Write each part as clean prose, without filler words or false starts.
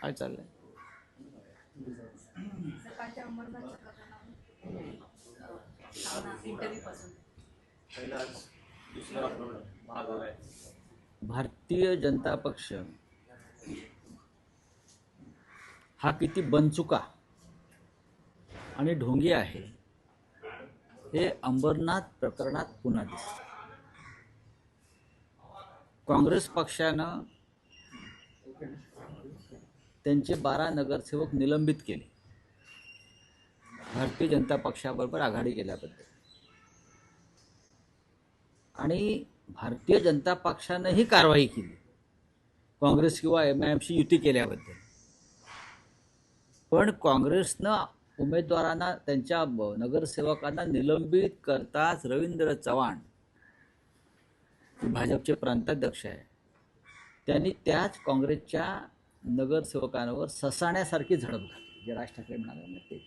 काय चाललंय? सकाळच्या अंबरनाथच्या प्रकरणावर इंटरव्ह्यूपासून भारतीय जनता पक्ष हा किती बनचुका आणि ढोंगी आहे हे अंबरनाथ प्रकरणात पुन्हा दिसतं. काँग्रेस पक्षानं त्यांचे 12 नगरसेवक निलंबित केले भारतीय जनता पक्षाबरोबर आघाडी केल्याबद्दल, आणि भारतीय जनता पक्षानंही कारवाई केली काँग्रेस किंवा MIMशी युती केल्याबद्दल. पण काँग्रेसनं उमेदवारांना, त्यांच्या नगरसेवकांना निलंबित करताच रवींद्र चव्हाण भाजपचे प्रांताध्यक्ष आहे, त्यांनी त्याच काँग्रेसच्या नगरसेवकांवर ससाण्यासारखी झडप घातली. जे राज ठाकरे म्हणाले ना तेच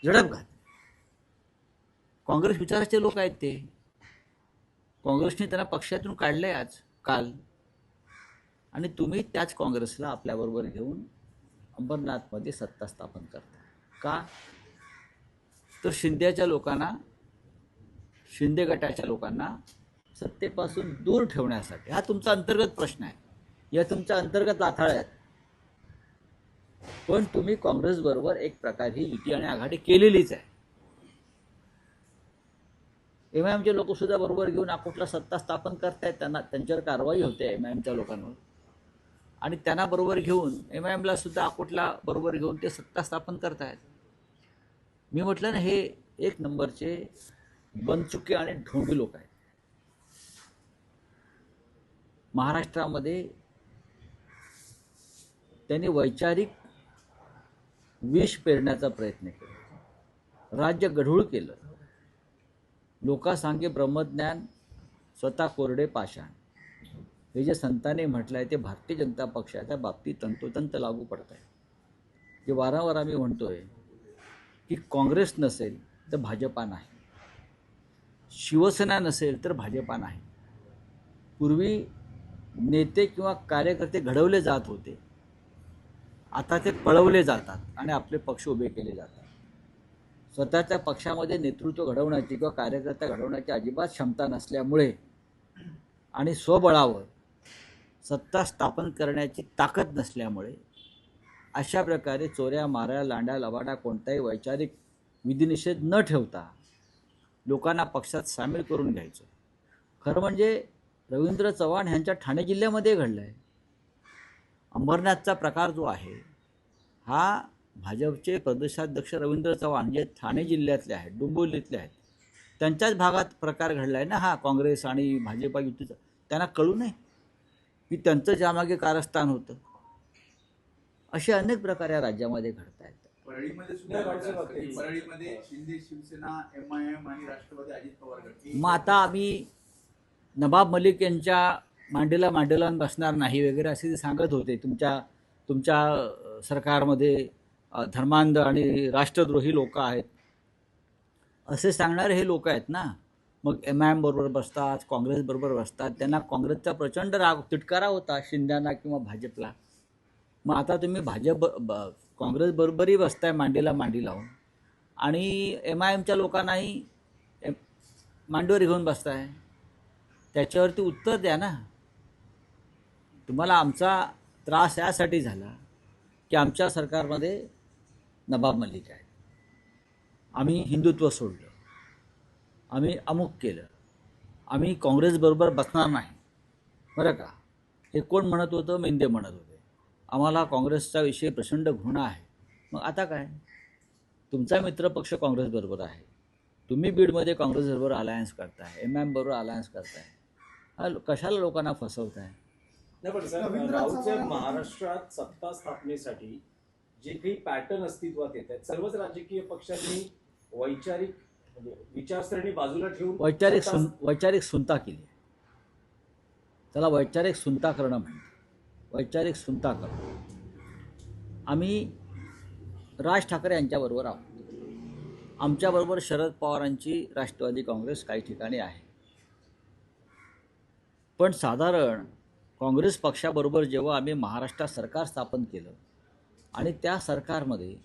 झडप घातली. काँग्रेस विचाराचे लोक आहेत ते. काँग्रेसने त्यांना पक्षातून काढलंय आज काल, आणि तुम्ही त्याच काँग्रेसला आपल्याबरोबर घेऊन अंबरनाथमध्ये सत्ता स्थापन करता का? तर शिंदेच्या लोकांना, शिंदे गटाच्या लोकांना सत्तेपासून दूर ठेवण्यासाठी. हा तुमचा अंतर्गत प्रश्न आहे, या तुमच्या अंतर्गत लाथाळ्या आहेत. पण तुम्ही काँग्रेस बरोबर एक प्रकारची युती आणि आघाडी केलेलीच आहे. MIMचे लोक सुद्धा बरोबर घेऊन अकोटला सत्ता स्थापन करतायत, त्यांना त्यांच्यावर कारवाई होते MIMच्या लोकांवर, आणि त्यांना बरोबर घेऊन MIMला सुद्धा अकोटला बरोबर घेऊन ते सत्ता स्थापन करतायत. मी म्हटलं ना, हे एक नंबरचे बनचुके आणि ढोंगी लोक आहेत. महाराष्ट्रामध्ये त्यांनी वैचारिक विष पेरण्याचा प्रयत्न केला, राज्य गढूळ केलं. लोकांसांगे ब्रह्मज्ञान, स्वतः कोरडे पाषाण, हे जे संतांनी म्हटलं आहे ते भारतीय जनता पक्षाच्या बाबतीत तंतोतंत लागू पडत आहे. जे वारंवार आम्ही म्हणतोय की काँग्रेस नसेल तर भाजपा नाही, शिवसेना नसेल तर भाजपा नाही. पूर्वी नेते किंवा कार्यकर्ते घडवले जात होते, आता ते पळवले जातात आणि आपले पक्ष उभे केले जातात. स्वतःच्या पक्षामध्ये नेतृत्व घडवण्याची किंवा कार्यकर्ता घडवण्याची अजिबात क्षमता नसल्यामुळे आणि स्वबळावर सत्ता स्थापन करण्याची ताकद नसल्यामुळे अशा प्रकारे चोऱ्या माऱ्या, लांड्या लबाडा, कोणताही वैचारिक विधिनिषेध न ठेवता लोकांना पक्षात सामील करून घ्यायचं. खरं म्हणजे रवींद्र चव्हाण यांच्या ठाणे जिल्ह्यामध्ये घडलं आहे. अंबरनाथचा प्रकार जो आहे हा भाजपचे प्रदेशाध्यक्ष रवींद्र चव्हाण जे ठाणे जिल्ह्यातले आहेत, डोंबिवलीतले आहेत, त्यांच्याच भागात प्रकार घडला आहे ना हा काँग्रेस आणि भाजपा युतीचा. त्यांना कळू नये की त्यांचं ज्यामागे कारस्थान होतं. असे अनेक प्रकार या राज्यामध्ये घडत आहेत. परळीमध्ये सुद्धा परळीमध्ये शिंदे शिवसेना, MIM आणि राष्ट्रवादी अजित पवार गट. मग आता आम्ही नवाब मलिक यांच्या मांडीला बसणार नाही वगैरे असे सांगत होते. तुमच्या सरकारमध्ये धर्मांध आणि राष्ट्रद्रोही लोक आहेत असे सांगणारे हे लोक आहेत ना. मग MIM बरोबर बसतात, काँग्रेस बरोबर बसतात. त्यांना काँग्रेसचा प्रचंड राग, तिटकारा होता शिंद्यांना किंवा भाजपला. मग आता तुम्ही काँग्रेस बरोबरही बसताय मांडीला मांडी लावून, आणि MIMच्या लोकांनाही मांडीवर घेऊन बसताय. त्याच्यावरती उत्तर द्या ना. तुम्हाला आमचा त्रास यासाठी झाला की आमच्या सरकारमध्ये नवाब मलिक आहे, आम्ही हिंदुत्व सोडलं, आम्ही अमुक केलं, आम्ही काँग्रेसबरोबर बसणार नाही. बरं का, हे कोण म्हणत होतं? मेंदे म्हणत होते. आम्हाला काँग्रेसचा विषयी प्रचंड घृणा आहे. मग आता काय? तुमचा मित्रपक्ष काँग्रेसबरोबर आहे, तुम्ही बीडमध्ये काँग्रेसबरोबर अलायन्स करताय, MIM बरोबर अलायन्स करताय. कशाला लोकांना फसवताय? नाही, पण सर राऊतच्या महाराष्ट्रात सत्ता स्थापनेसाठी जे काही पॅटर्न अस्तित्वात येत आहेत, सर्वच राजकीय पक्षांनी वैचारिक म्हणजे विचारसरणी बाजूला ठेवून वैचारिक सुनता केली. त्याला वैचारिक सुनता करणं म्हणतात. वैचारिक सुनता करणं. आम्ही राज ठाकरे यांच्याबरोबर आहोत. आमच्याबरोबर शरद पवारांची राष्ट्रवादी काँग्रेस काही ठिकाणी आहे. पण साधारण काँग्रेस पक्षाबरोबर जेव्हा आम्ही महाराष्ट्रात सरकार स्थापन केलं आणि त्या सरकारमध्ये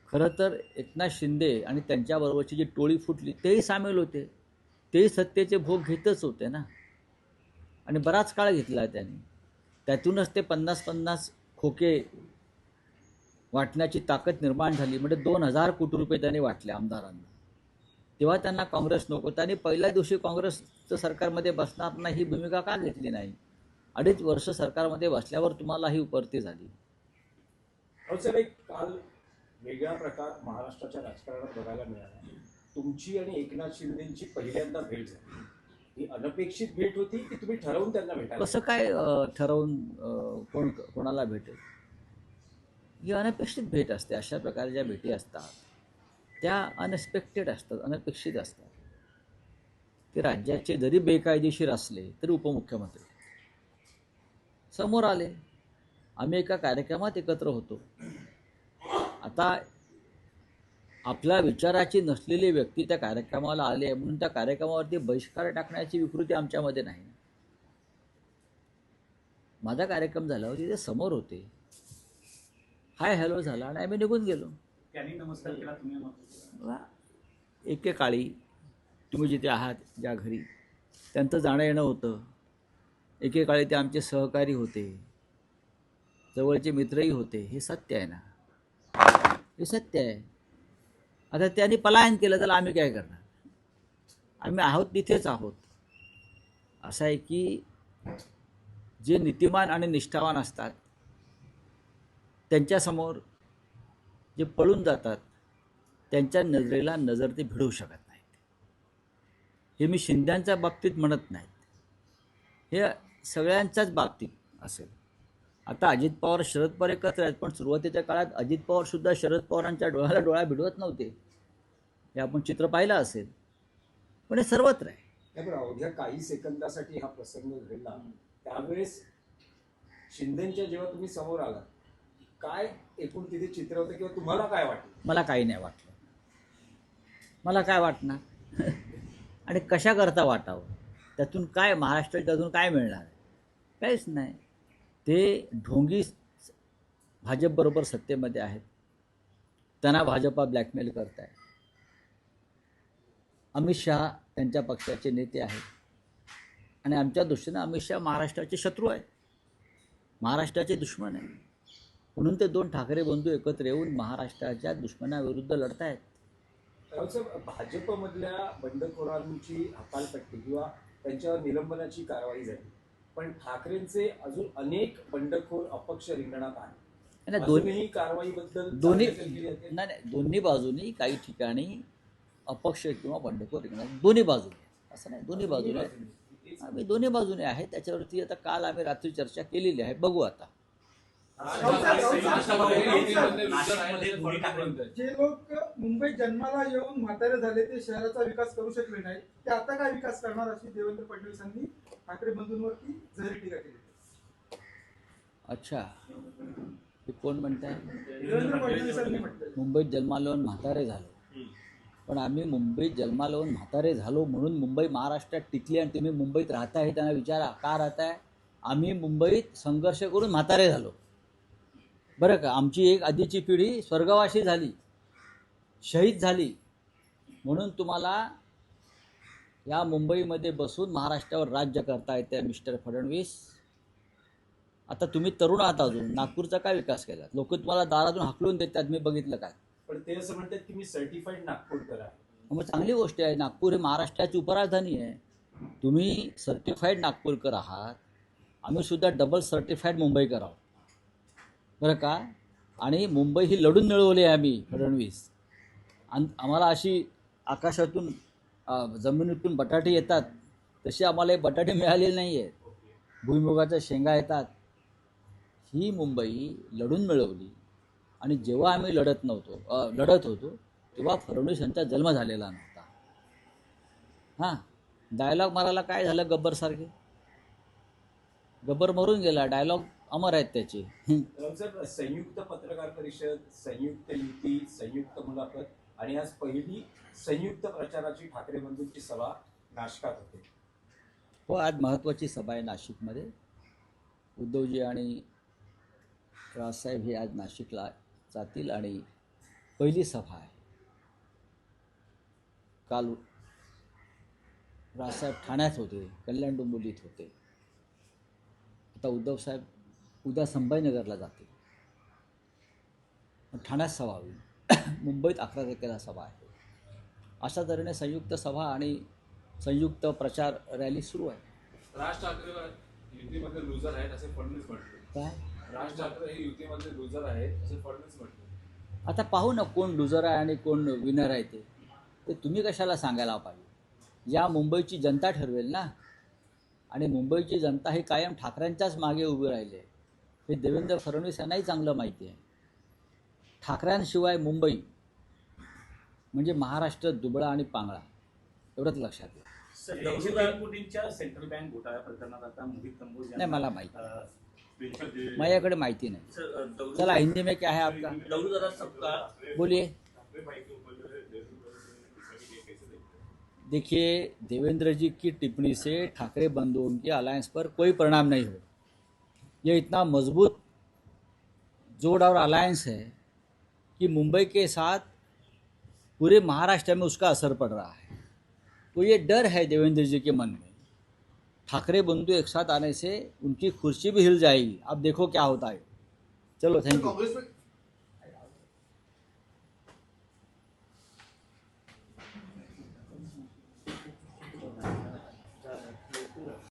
खरं तर एकनाथ शिंदे आणि त्यांच्याबरोबरची जी टोळी फुटली तेही सामील होते, तेही सत्तेचे भोग घेतच होते ना. आणि बराच काळ घेतला त्यांनी. त्यातूनच ते 50-50 खोके वाटण्याची ताकद निर्माण झाली. म्हणजे 2,000 कोटी रुपये त्यांनी वाटले आमदारांना. तेव्हा त्यांना काँग्रेस नको. त्यांनी पहिल्या दिवशी काँग्रेसचं सरकारमध्ये बसणार नाही ही भूमिका का घेतली नाही? 2.5 वर्ष सरकारमध्ये बसल्यावर तुम्हाला ही उपरती झाली. साहेब, एक काल वेगळा प्रकार महाराष्ट्राच्या राजकारणात बघायला मिळाला. तुमची आणि एकनाथ शिंदेची पहिल्यांदा भेट झाली. ही अनपेक्षित भेट होती की तुम्ही ठरवून त्यांना भेटायला? कसं काय ठरवून कोणाला भेटेल? ही अनपेक्षित भेट असते. अशा प्रकारे ज्या भेटी असतात त्या अनएक्सपेक्टेड असतात, अनपेक्षित असतात. ते राज्याचे जरी बेकायदेशीर असले तरी उपमुख्यमंत्री समोर आले. आम्ही एका कार्यक्रमात एकत्र होतो. आता आपल्या विचाराची नसलेली व्यक्ती त्या कार्यक्रमाला आले म्हणून त्या कार्यक्रमावरती बहिष्कार टाकण्याची विकृती आमच्यामध्ये नाही. माझा कार्यक्रम झाल्यावर तिथे समोर होते, हाय हॅलो झाला आणि आम्ही निघून गेलो. त्यांनी नमस्कार केला, तुम्ही एकेकाळी तुम्ही जिथे आहात ज्या घरी त्यांचं जाणं येणं होतं. एकेकाळी ते आमचे सहकारी होते, जवळचे मित्रही होते. हे सत्य आहे ना, हे सत्य आहे. आता त्यांनी पलायन केलं तर आम्ही काय करणार? आम्ही आहोत तिथेच आहोत. असं आहे की जे नीतिमान आणि निष्ठावान असतात त्यांच्यासमोर जे पळून जातात त्यांच्या नजरेला नजर ते भिडवू शकत नाहीत. हे मी शिंद्यांच्या बाबतीत म्हणत नाहीत, हे सगळ्यांच्याच बाबतीत असेल. आता अजित पवार शरद पवार एकत्र आहेत, पण सुरुवातीच्या काळात अजित पवारसुद्धा शरद पवारांच्या डोळ्याला डोळा भिडवत नव्हते. हे आपण चित्र पाहिलं असेल. पण हे सर्वत्र आहे. त्यामुळे अवघ्या काही सेकंदासाठी हा प्रसंग घडला. त्यावेळेस शिंदेच्या जेव्हा तुम्ही समोर आलात, काय एकूण तिथे चित्र होतं किंवा तुम्हाला काय वाटलं? मला काही नाही वाटलं. मला काय वाटणार? आणि कशा करता वाटावं? त्यातून काय महाराष्ट्राच्या अजून काय मिळणार आहे? काहीच नाही. ते ढोंगी भाजपबरोबर सत्तेमध्ये आहेत, त्यांना भाजपा ब्लॅकमेल करत आहे. अमित शहा त्यांच्या पक्षाचे नेते आहेत आणि आमच्या दृष्टीनं अमित शहा महाराष्ट्राचे शत्रू आहेत, महाराष्ट्राचे दुश्मन आहेत. म्हणून ते 2 ठाकरे बंधू एकत्र येऊन महाराष्ट्राच्या दुश्मनाविरुद्ध लढत आहेत. भाजपमधल्या बंडखोरांची हकालपट्टी किंवा त्यांच्यावर निलंबनाची कारवाई झाली, पण ठाकरेंचे अजून अनेक बंडखोर अपक्ष रिंगणात आहेत. दोन्ही कारवाईबद्दल दोन्ही बाजूनी काही ठिकाणी अपक्ष किंवा बंडखोर रिंगणात दोन्ही बाजूने, असं नाही, दोन्ही बाजूने आम्ही दोन्ही बाजूने आहे. त्याच्यावरती आता काल आम्ही रात्री चर्चा केलेली आहे. बघू आता. जे लोक मुंबईत जन्माला येऊन म्हातारे झाले ते शहराचा विकास करू शकले नाही, ते आता काय विकास करणार अशी देवेंद्र फडणवीसांनी ठाकरे बंधूंवरती जहरी टीका केली. अच्छा, हे कोण म्हणताय? देवेंद्र फडणवीसांनी म्हटलं मुंबईत जन्माला येऊन म्हातारे झालो. पण आम्ही मुंबईत जन्माला येऊन म्हातारे झालो म्हणून मुंबई महाराष्ट्रात टिकली आणि तुम्ही मुंबईत राहताय त्यांना विचारा का राहताय? आम्ही मुंबईत संघर्ष करून म्हातारे झालो, बरं का. आमची एक आधीची पिढी स्वर्गवासी झाली, शहीद झाली, म्हणून तुम्हाला या मुंबईमध्ये बसून महाराष्ट्रावर राज्य करता येते मिस्टर फडणवीस. आता तुम्ही तरुण आहात, अजून नागपूरचा काय विकास केला? लोक तुम्हाला दारातून हाकलून देतात, मी बघितलं काय. पण ते असं म्हणतात की मी सर्टिफाईड नागपूरकर आहे. मग चांगली गोष्ट आहे. नागपूर हे महाराष्ट्राची उपराजधानी आहे. तुम्ही सर्टिफाईड नागपूरकर आहात, आम्ही सुद्धा डबल सर्टिफाईड मुंबईकर आहोत, बरं का. आणि मुंबई ही लढून मिळवली आहे आम्ही फडणवीस. आम्हाला अशी आकाशातून जमिनीतून बटाटे येतात तसे आम्हाला बटाटे मिळालेले नाही आहेत. भुईमुगाच्या शेंगा येतात. ही मुंबई लढून मिळवली. आणि जेव्हा आम्ही लढत होतो तेव्हा फडणवीस यांचा जन्म झालेला नव्हता. हां, डायलॉग मारायला काय झालं? गब्बरसारखे गब्बर मरून गेला. डायलॉग अमर आहेत त्याचे. संयुक्त पत्रकार परिषद, संयुक्त युती, संयुक्त मुलाखत आणि आज पहिली संयुक्त प्रचाराची ठाकरे बंधूंची सभा नाशकात होते. हो, आज महत्त्वाची सभा आहे नाशिकमध्ये. उद्धवजी आणि राजसाहेब हे आज नाशिकला जातील आणि पहिली सभा आहे. काल राजसाहेब ठाण्यात होते, कल्याण डोंबिवलीत होते. आता उद्धवसाहेब उद्या संभाजीनगरला जातील. ठाण्यात सभा होईल. मुंबईत 11 तारखेला सभा आहे. अशा तऱ्हेने संयुक्त सभा आणि संयुक्त प्रचार रॅली सुरू आहे. राज ठाकरे युतीमध्ये लुजर आहेत असे फडणवीस म्हटले. काय राज ठाकरे हे युतीमध्ये लुजर आहेत असे फडणवीस म्हटले. आता पाहू ना कोण लुजर आहे आणि कोण विनर आहे ते तुम्ही कशाला सांगायला पाहिजे. या मुंबईची जनता ठरवेल ना. आणि मुंबईची जनता ही कायम ठाकरेंच्याच मागे उभी राहिली आहे. हे देवेंद्र फडणवीस यांनाही चांगलं माहिती आहे. ठाकऱ्यांशिवाय मुंबई म्हणजे महाराष्ट्र दुबळा आणि पांगळा, एवढंच लक्षात घ्या. सर, 900 कोटींच्या सेंट्रल बँक घोटाळ्या प्रकरणात आता मोहित कंबोज नाही मला माहिती, माझ्याकडे माहिती नाही. चला हिंदी में क्या है आपका, लवरू जरा सबका बोलिए. देखिए, देवेंद्र जी की टिप्पणी से ठाकरे बंधुओं के अलायंस पर कोई परिणाम नहीं हो. ये इतना मजबूत जोड़ और अलायंस है कि मुंबई के साथ पूरे महाराष्ट्र में उसका असर पड़ रहा है. तो ये डर है देवेंद्र जी के मन में. ठाकरे बंधु एक साथ आने से उनकी कुर्सी भी हिल जाएगी. अब देखो क्या होता है. चलो, थैंक यू. कांग्रेस में